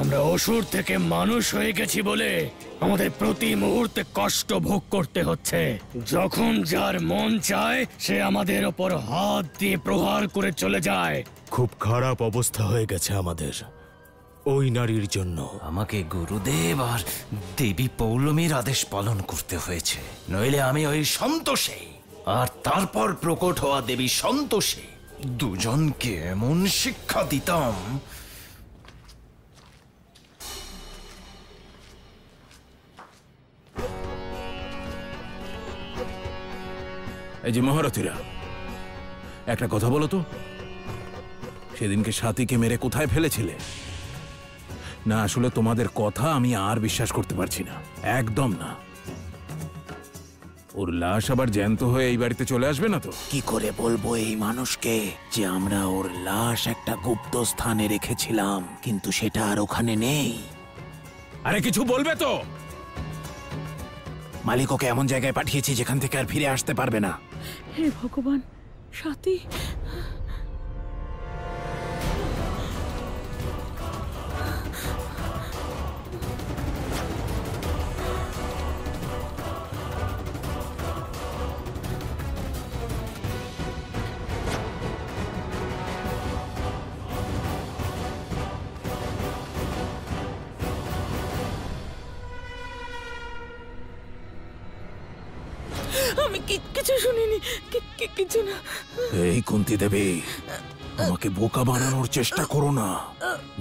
আমরা অসুর থেকে মানুষ হয়ে গেছি বলে আমাদের প্রতি মুহূর্তে কষ্ট ভোগ করতে হচ্ছে। যখন যার মন চায় সে আমাদের ওপর হাত দিয়ে প্রহার করে চলে যায়। খুব খারাপ অবস্থা হয়ে গেছে আমাদের ওই নারীর জন্য। আমাকে গুরুদেব আর দেবী পৌলমীর আদেশ পালন করতে হয়েছে, নইলে আমি ওই সন্তোষে আর তারপর প্রকট হওয়া দেবী সন্তোষে দুজনকে এমন শিক্ষা দিতাম। এই যে মহারথীরা, একটা কথা বলো তো, সেদিনকে সাথীকে মেরে কোথায় ফেলেছিলে? না, আসলে তোমাদের কথা আমি আর বিশ্বাস করতে পারছি না, একদম না। ওর লাশ আবার জ্যান্ত হয়ে এই বাড়িতে চলে আসবে না তো? কি করে বলবো এই মানুষকে যে আমরা ওর লাশ একটা গুপ্ত স্থানে রেখেছিলাম, কিন্তু সেটা আর ওখানে নেই? আরে কিছু বলবে তো? মালিক ওকে এমন জায়গায় পাঠিয়েছি যেখান থেকে আর ফিরে আসতে পারবে না। হে ভগবান, সাথী! আমি কিছু শুনিনি, কিছু না। এই কুন্তি দেবী, আমাকে বোকা বানানোর চেষ্টা করো না,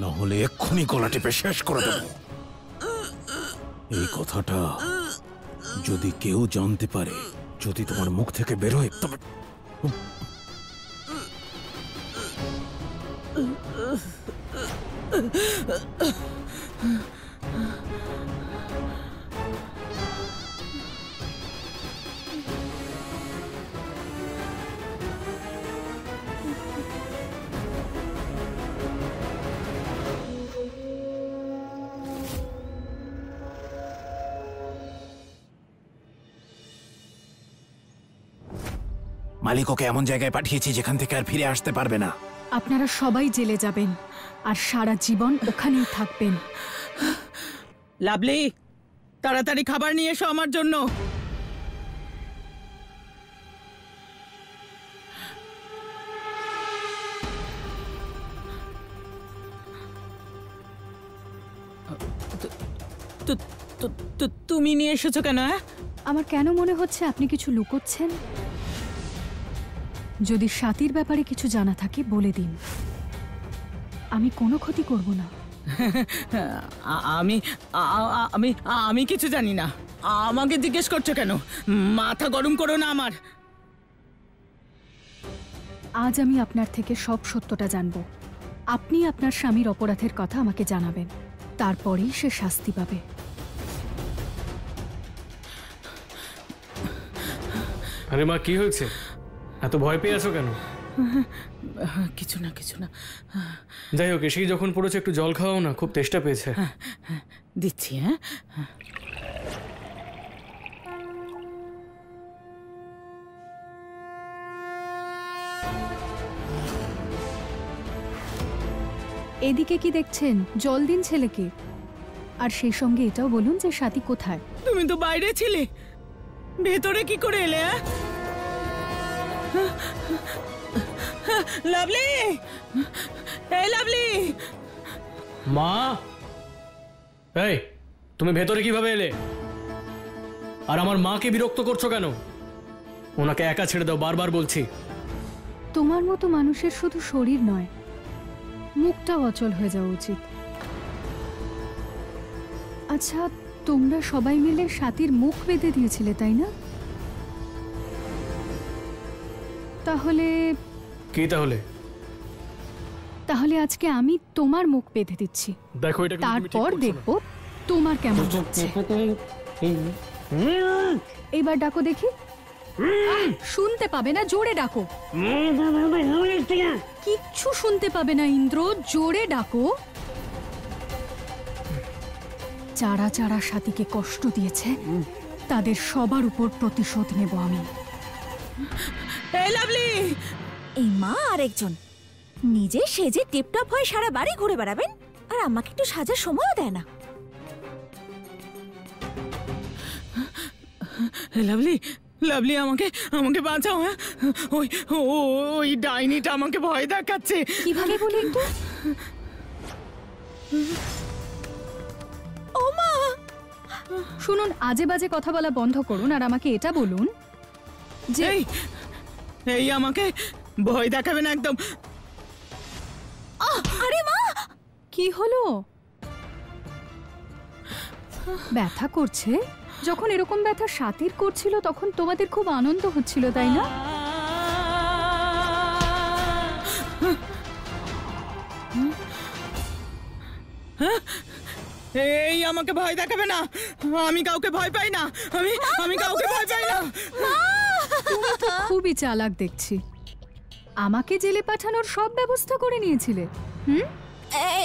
নাহলে এক্ষুনি গলা টিপে শেষ করে দেব। এই কথাটা যদি কেউ জানতে পারে, যদি তোমার মুখ থেকে বেরোয়, তবে মালিক ওকে এমন জায়গায় পাঠিয়েছি যেখান থেকে আর ফিরে আসতে পারবে না। আপনারা সবাই জেলে যাবেন আর সারা জীবন ওখানেই থাকবেন। লাভলি, তাড়াতাড়ি খাবার নিয়ে এসো আমার জন্য। তুমি নিয়ে এসেছো কেন? আমার কেন মনে হচ্ছে আপনি কিছু লুকোচ্ছেন? যদি সাথীর ব্যাপারে কিছু জানা থাকে বলে দিন, আমি কোনো ক্ষতি করব না। আমি আমি আমি কিছু জানি না। আমাকে জিজ্ঞেস করছো কেন? মাথা গরম করো না আমার। আজ আমি আপনার থেকে সব সত্যটা জানব। আপনি আপনার স্বামীর অপরাধের কথা আমাকে জানাবেন, তারপরেই সে শাস্তি পাবে। আরে মা, কি হয়েছে? এত ভয় পেয়ে আছো কেন? কিছু না, কিছু না। যাই হোক, এসেই যখন পড়েছে একটু জল খাওয়াও না, খুব তেষ্টা পেয়েছে। দিচ্ছি। হ্যাঁ, এদিকে কি দেখছেন? জল দিন ছেলেকে। আর সেই সঙ্গে এটাও বলুন যে সাথী কোথায়। তুমি তো বাইরে ছিলে, ভেতরে কি করে এলে? লাভলি, এই লাভলি! মা, এই তুমি ভেতরে কিভাবে এলে? আর আমার মাকে বিরক্ত করছো কেন? ওনাকে একা ছেড়ে দাও, বারবার বলছি। তোমার মতো মানুষের শুধু শরীর নয়, মুখটাও অচল হয়ে যাওয়া উচিত। আচ্ছা, তোমরা সবাই মিলে সাথীর মুখ বেঁধে দিয়েছিলে, তাই না? তাহলে কি তাহলে আজকে আমি তোমার মুখ বেঁধে দিচ্ছি। দেখো, এটা তারপর দেখবো তোমার কেমন হচ্ছে। এবার ডাকো দেখি। শুনতে পাবে না, জোরে ডাকো। কিচ্ছু শুনতে পাবে না ইন্দ্র, জোরে ডাকো। যারা যারা সাথীকে কষ্ট দিয়েছে তাদের সবার উপর প্রতিশোধ নেব আমি। এই লাভলি! এই মা আর একজন নিজে সেজে টিপটপ হয়ে সারা বাড়ি ঘুরে বেড়াবেন, আর আমাকে একটু সাজার সময়ও দেয় না। লাভলি, লাভলি, আমাকে আমাকে বাঁচাও। হ্যাঁ, ওই ওই ডাইনিটা আমাকে ভয় দেখাচ্ছে। কিভাবে বলি একটু? ও মা, শুনুন, আজে বাজে কথা বলা বন্ধ করুন আর আমাকে এটা বলুন যে এই এই আমাকে ভয় দেখাবে না একদম। আরে মা, কি হলো? ব্যথা করছে? যখন এরকম ব্যথা সাতির করছিল তখন তোমাদের খুব আনন্দ হচ্ছিল, তাই না? এই আমাকে ভয় দেখাবে না। আমি কাউকে ভয় পাই না। আমি কাউকে ভয় পাই না। তুমি তো খুবই চালাক দেখছি। আমাকে জেলে পাঠানোর সব ব্যবস্থা করে নিয়েছিলে।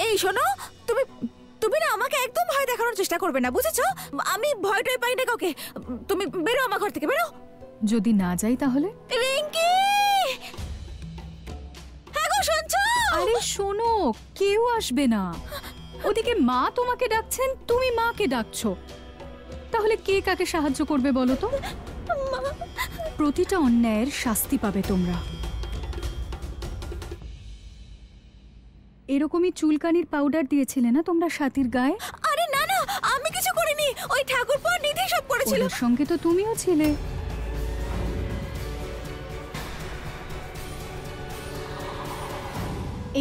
এই শোনো, তুমি তুমি না আমাকে একদম ভয় দেখানোর চেষ্টা করবে না, বুঝেছো? আমি ভয়টাই পাই না কাউকে। তুমি বেরো আমার ঘর থেকে, বেরো। যদি না যাই তাহলে? রিঙ্কি, হ্যাঁ গো, শুনছো? আরে শোনো, কেউ আসবে না। ওদিকে মা তোমাকে ডাকছেন, তুমি মাকে ডাকছো। তাহলে কে কাকে সাহায্য করবে বলো তো? প্রতিটা অন্যায়ের শাস্তি পাবে তোমরা। এরকমই চুলকানির পাউডার দিয়েছিলে না তোমরা সাতির গায়ে? আরে না না, আমি কিছু করিনি। ওই ঠাকুরপো আর নিধি সব করেছিল। ওদের সঙ্গে তো তুমিও ছিলে।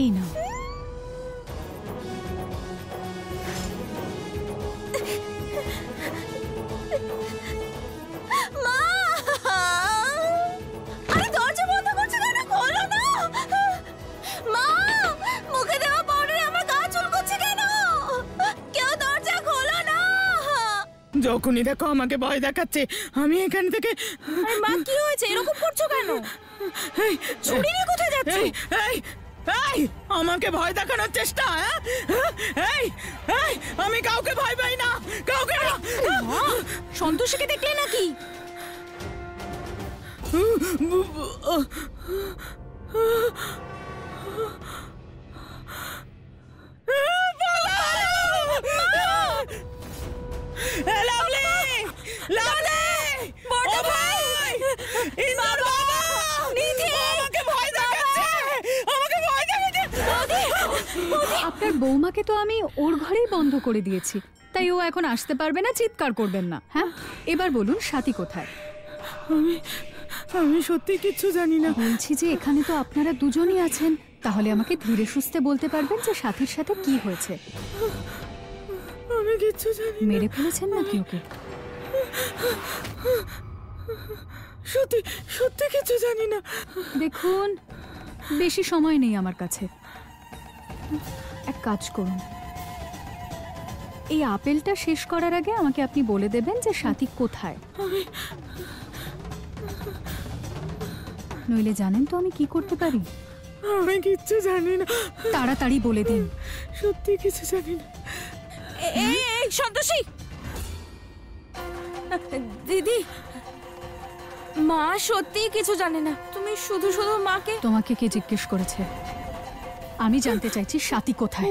এই নাও। মা, আরে দরজা বন্ধ করছো কেন? খোলো না। মা, মুখে দেওয়া পাউডারে আমার গা চুলকোচ্ছে কেন? কেউ দরজা খোলো না। যখনই দেখো আমাকে ভয় দেখাচ্ছে, আমি এখান থেকে। আরে মা, কি হয়েছে? এরকম করছো কেন? এই চুরি নিয়ে কোথায় যাচ্ছ? এই এই এই আমাকে ভয় দেখানোর চেষ্টা। এই এই আমি কাউকে ভয় পাই না, কাউকে না। সন্তোষীকে দেখলে নাকি? লাভলি, লাভলি, বড় ভাই, ইন্দ্র বাবা, নিধি, আমাকে ভয় দেখাচ্ছে, আমাকে ভয় দেখাচ্ছে। আপনার বৌমাকে তো আমি ওর ঘরেই বন্ধ করে দিয়েছি, তাই ও এখন আসতে পারবে না। চিৎকার করবেন না। হ্যাঁ, এবার বলুন সাথী কোথায়? আমি সত্যি কিচ্ছু জানি না। বলছি যে এখানে তো আপনারা দুজনই আছেন, তাহলে আমাকে ধীরে সুস্থে বলতে পারবেন যে সাথীর সাথে কি হয়েছে? আমি কিচ্ছু জানি না। মেরে ফেলেছেন নাকি ওকে? সত্যি সত্যি কিছু জানি না। দেখুন, বেশি সময় নেই আমার কাছে। এক কাজ করুন, এই আপেলটা শেষ করার আগে আমাকে আপনি বলে দেবেন যে সাথী কোথায়। নইলে জানেন তো আমি কি করতে পারি। আমি কিচ্ছু জানি না। তাড়াতাড়ি বলে দিন। সত্যি কিছু জানি না। এই সন্তোষী, দিদি, মা সত্যি কিছু জানে না। তুমি শুধু শুধু মাকে। তোমাকে কে জিজ্ঞেস করেছে? আমি জানতে চাইছি সাথী কোথায়।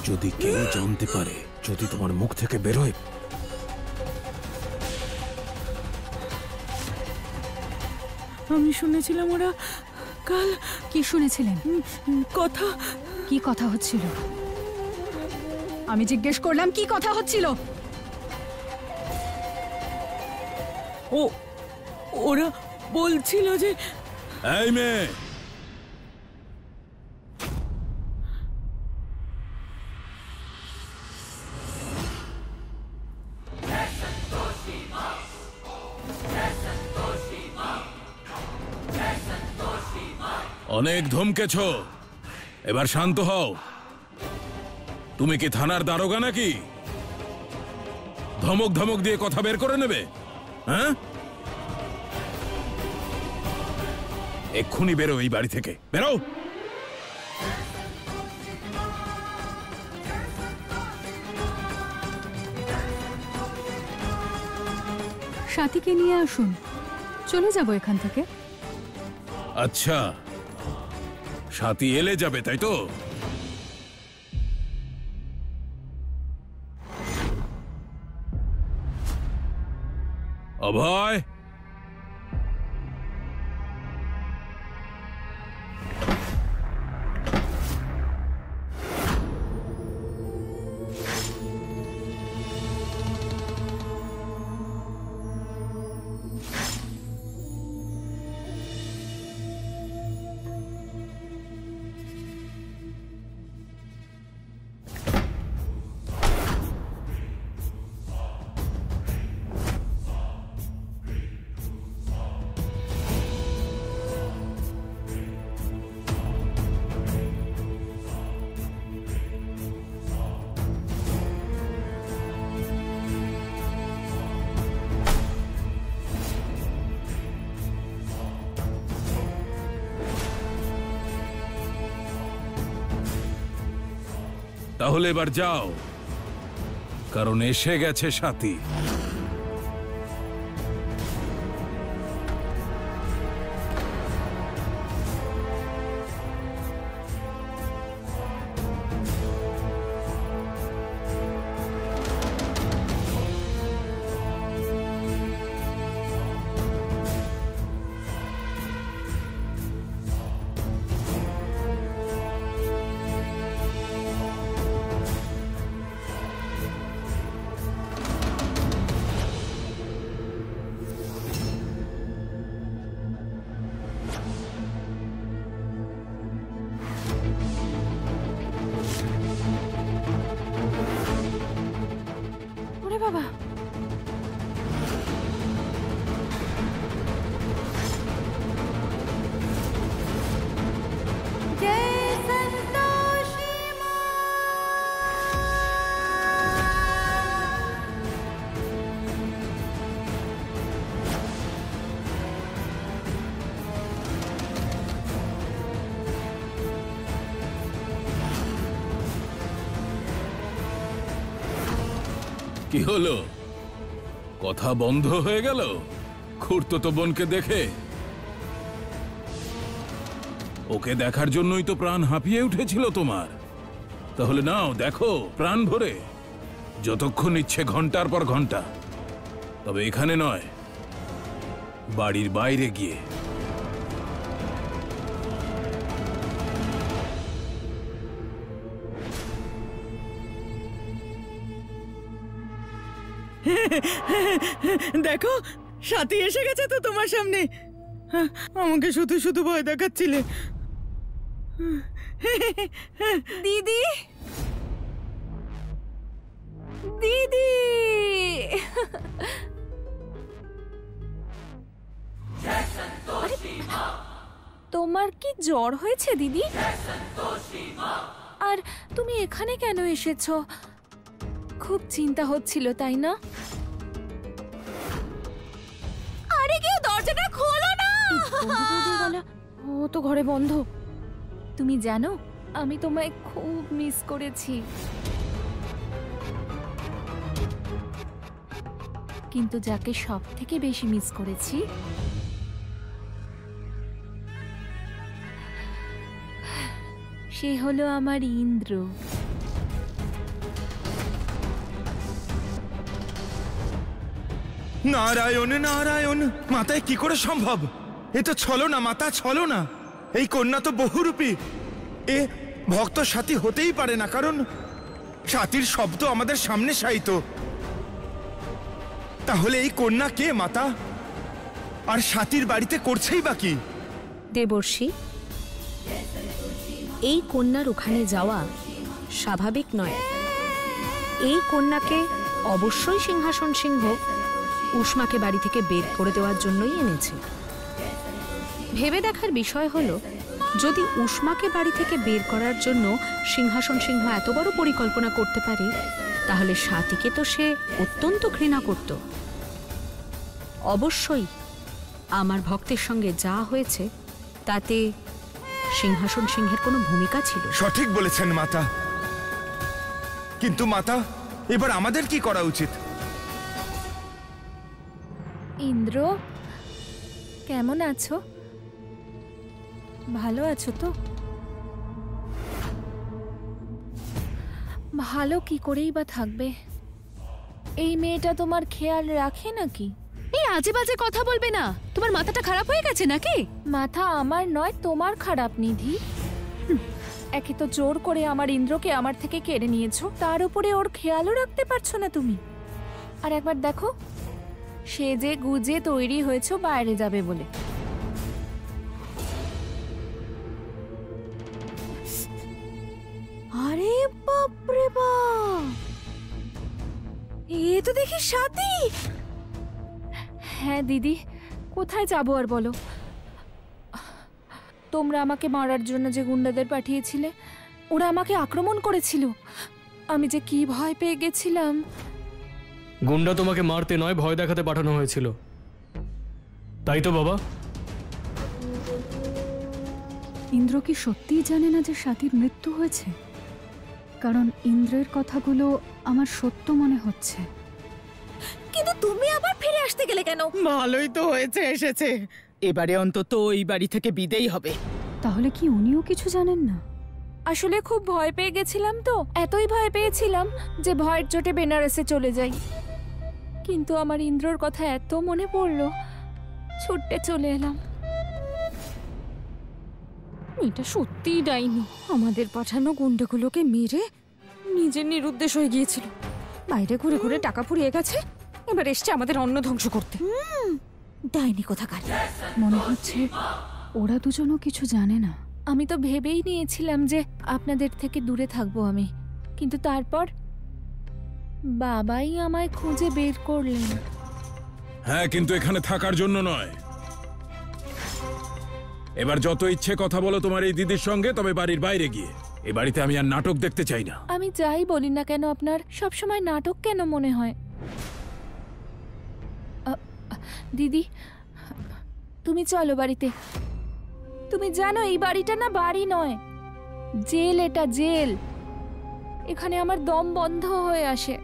যদি কেউ জানতে পারে, যদি তোমার মুখ থেকে বেরোয়, আমি শুনেছিলাম ওরা কাল। কি শুনেছিলেন? কথা। কি কথা হচ্ছিল? আমি জিজ্ঞেস করলাম কি কথা হচ্ছিল। ওরা বলছিল যে এই মেয়ে, অনেক ধমকেছ, এবার শান্ত হও। তুমি কি থানার দারোগা নাকি? ধমক ধমক দিয়ে কথা বের করে নেবে? হ্যাঁ, এক্ষুনি বেরো এই বাড়ি থেকে, বেরো। সাথীকে নিয়ে আসুন, চলে যাব এখান থেকে। আচ্ছা, সাথী এলে যাবে তাই তো? অভয়, তাহলে এবার যাও, কারণ এসে গেছে সাথী। বাবা, কি হলো? কথা বন্ধ হয়ে গেল খুড়তুতো বোনকে দেখে? ওকে দেখার জন্যই তো প্রাণ হাঁপিয়ে উঠেছিল তোমার। তাহলে নাও, দেখো প্রাণ ভরে, যতক্ষণ ইচ্ছে ঘন্টার পর ঘন্টা। তবে এখানে নয়, বাড়ির বাইরে গিয়ে। দেখো, সাথী এসে গেছে তো তোমার সামনে। আমাকে শুধু শুধু ভয় দেখাচ্ছিলে। দিদি, দিদি, তোমার কি জ্বর হয়েছে দিদি? আর তুমি এখানে কেন এসেছো? খুব চিন্তা হচ্ছিল, তাই না? আরে কেউ দরজাটা খোলো না! ও তো ঘরে বন্ধ। তুমি জানো, আমি তোমায় খুব মিস করেছি। কিন্তু যাকে সব থেকে বেশি মিস করেছি সে হলো আমার ইন্দ্র। নারায়ণ নারায়ণ, মাতায় কি করে সম্ভব? এ তো ছলনা মাতা, ছলনা। এই কন্যা তো বহুরূপী। এ ভক্ত সাথী হতেই পারে না, কারণ সাথীর শব্দ আমাদের সামনে শায়িত। তাহলে এই কন্যা কে মাতা? আর সাথীর বাড়িতে করছেই বা কি? দেবর্ষি, এই কন্যার ওখানে যাওয়া স্বাভাবিক নয়। এই কন্যাকে অবশ্যই সিংহাসন সিংহ উষ্মাকে বাড়ি থেকে বের করে দেওয়ার জন্যই এনেছে। ভেবে দেখার বিষয় হলো, যদি উষ্মাকে বাড়ি থেকে বের করার জন্য সিংহাসন সিংহ এত বড় পরিকল্পনা করতে পারে, তাহলে সাথীকে তো সে অত্যন্ত ঘৃণা করত। অবশ্যই আমার ভক্তের সঙ্গে যা হয়েছে তাতে সিংহাসন সিংহের কোনো ভূমিকা ছিল। সঠিক বলেছেন মাতা। কিন্তু মাতা, এবার আমাদের কি করা উচিত? ইন্দ্র, কেমন আছো? ভালো আছো তো? ভালো কি করেই বা থাকবে? এই মেয়েটা তোমার খেয়াল রাখে নাকি? এই আজে বাজে কথা বলবে না। তোমার মাথাটা খারাপ হয়ে গেছে নাকি? মাথা আমার নয়, তোমার খারাপ নিধি। একে তো জোর করে আমার ইন্দ্রকে আমার থেকে কেড়ে নিয়েছো, তার উপরে ওর খেয়ালও রাখতে পারছো না তুমি। আর একবার দেখো, সে যে গুজে তৈরি হয়েছো বাইরে যাবে বলে। আরে বাপরে বাপ, এ তো দেখি সাথী। হ্যাঁ দিদি, কোথায় যাবো আর বলো? তোমরা আমাকে মারার জন্য যে গুন্ডাদের পাঠিয়েছিলে, ওরা আমাকে আক্রমণ করেছিল। আমি যে কি ভয় পেয়ে গেছিলাম। গুন্ডা তোমাকে মারতে নয়, ভয় দেখাতে পাঠানো হয়েছিল, তাই তো বাবা? ইন্দ্র কি সত্যিই জানে না যে স্বাতীর মৃত্যু হয়েছে? কারণ ইন্দ্রের কথাগুলো আমার সত্য মনে হচ্ছে। কিন্তু তুমি আবার ফিরে আসতে গেলে কেন? ভালোই তো হয়েছে এসেছে, এবারে অন্তত এই বাড়ি থেকে বিদেই হবে। তাহলে কি উনিও কিছু জানেন না? আসলে খুব ভয় পেয়ে গেছিলাম তো, এতই ভয় পেয়েছিলাম যে ভয়ের চোটে বেনারসে চলে যাই। কিন্তু আমার ইন্দ্রর কথা এত মনে পড়লো, ছুটতে চলে এলাম। এটা সত্যিই ডাইনি, আমাদের পাঠানো গুন্ডাগুলোকে মেরে নিজের নিরুদ্দেশ হয়ে গিয়েছিল। বাইরে ঘুরে ঘুরে টাকা ফুরিয়ে গেছে, এবার এসছে আমাদের অন্ন ধ্বংস করতে। ডাইনি কোথাকার। মনে হচ্ছে ওরা দুজনও কিছু জানে না। আমি তো ভেবেই নিয়েছিলাম যে আপনাদের থেকে দূরে থাকবো আমি, কিন্তু তারপর বাবাই আমায় খুঁজে বের করলেন। হ্যাঁ, কিন্তু এখানে থাকার জন্য নয়। এবার যত ইচ্ছে কথা বলো তোমার এই দিদির সঙ্গে, তবে বাড়ির বাইরে গিয়ে। এই বাড়িতে আমি আর নাটক দেখতে চাই না। আমি যাই বলি না কেন, আপনার সবসময় নাটক কেন মনে হয়? দিদি, তুমি চলো বাড়িতে। তুমি জানো এই বাড়িটা না বাড়ি নয়, জেল। এটা জেল, এখানে আমার দম বন্ধ হয়ে আসে।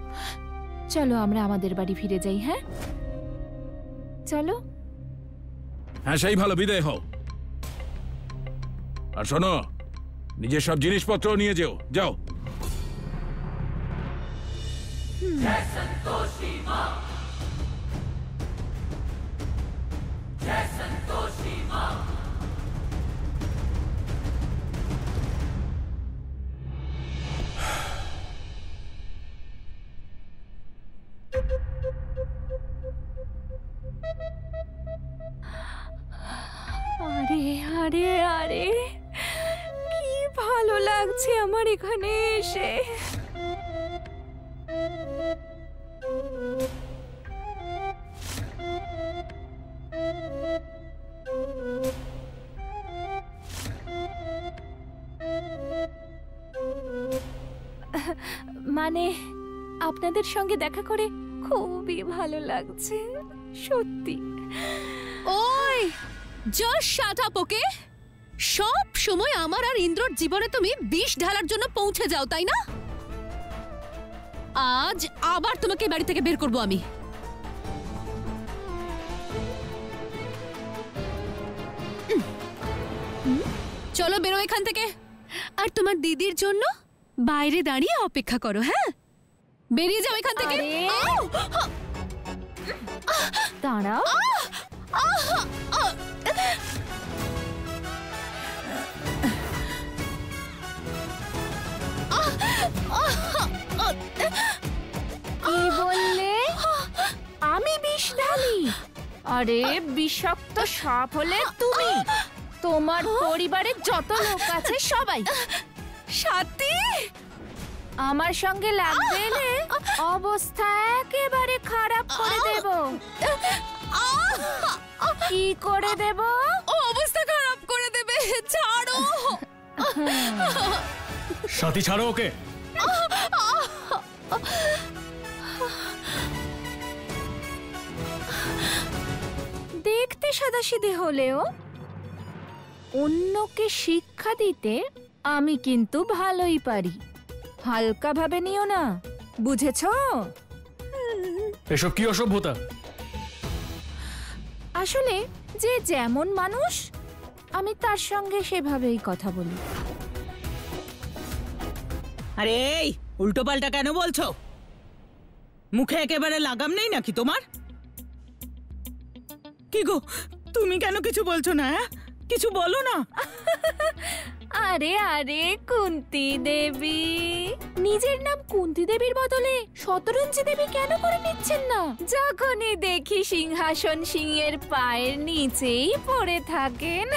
চলো আমরা আমাদের বাড়ি ফিরে যাই। হ্যাঁ চলো। হ্যাঁ, সেই ভালো, বিদায় হও। আর শোনো, নিজের সব জিনিসপত্র নিয়ে যেও, যাও। আরে আরে আরে, কি ভালো লাগছে আমার এখানে এসে। মানে আপনাদের সঙ্গে দেখা করে খুবই ভালো লাগছে, সত্যি। ওই জাস্ট শাট আপ, ওকে? সব সময় আমার আর ইন্দ্রর জীবনে তুমি বিষ ঢালার জন্য পৌঁছে যাও, তাই না? আজ আবার তোমাকে বাড়ি থেকে বের করব আমি। চলো বেরো এখান থেকে, আর তোমার দিদির জন্য বাইরে দাঁড়িয়ে অপেক্ষা করো। হ্যাঁ, বেরিয়ে যাও এখান থেকে। দাঁড়াও, কি বললে? আমি বিষ ঢালি? আরে বিষাক্ত সাপ হলে তুমি, তোমার পরিবারের যত লোক আছে সবাই। সাথী, আমার সঙ্গে লাগবে এলে অবস্থা একেবারে খারাপ করে দেব। কি করে দেব? অবস্থা খারাপ করে দেবে, ছাড়ো। সাথী, ছাড়ো ওকে। দেখতে সাদাসিধে হলেও অন্যকে শিক্ষা দিতে আমি কিন্তু ভালোই পারি। হালকা ভাবে নিও না, বুঝেছো? এসব কি অসভ্যতা? আসলে যে যেমন মানুষ, আমি তার সঙ্গে সেভাবেই কথা বলি। আরে এই উল্টো পাল্টা কেন বলছো? মুখে একেবারে লাগাম নেই নাকি তোমার? কি গো, তুমি কেন কিছু বলছো না? কিছু বলো না। আরে আরে কুন্তি দেবী, নিজের নাম কুন্তি দেবীর বদলে শতরঞ্জি দেবী কেন করে নিচ্ছেন না? যখনই দেখি সিংহাসন সিংহের পায়ের নিচেই পড়ে থাকেন।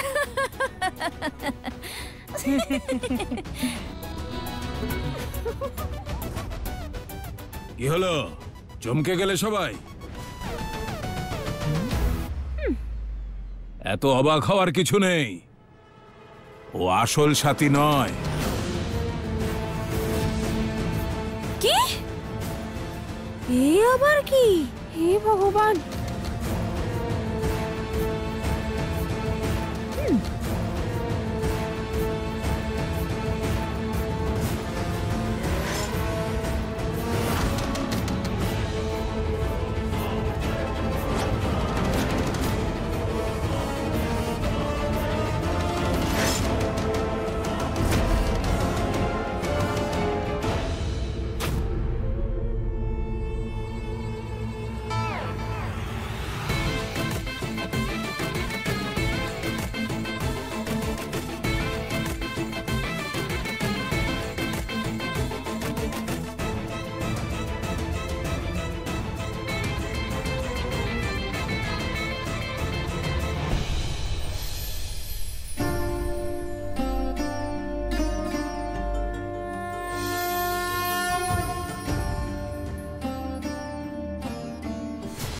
কি হলো, চমকে গেলে সবাই? এত অবাক হওয়ার কিছু নেই, ও আসল সাথী নয়। কি? এ আবার কি? হে ভগবান!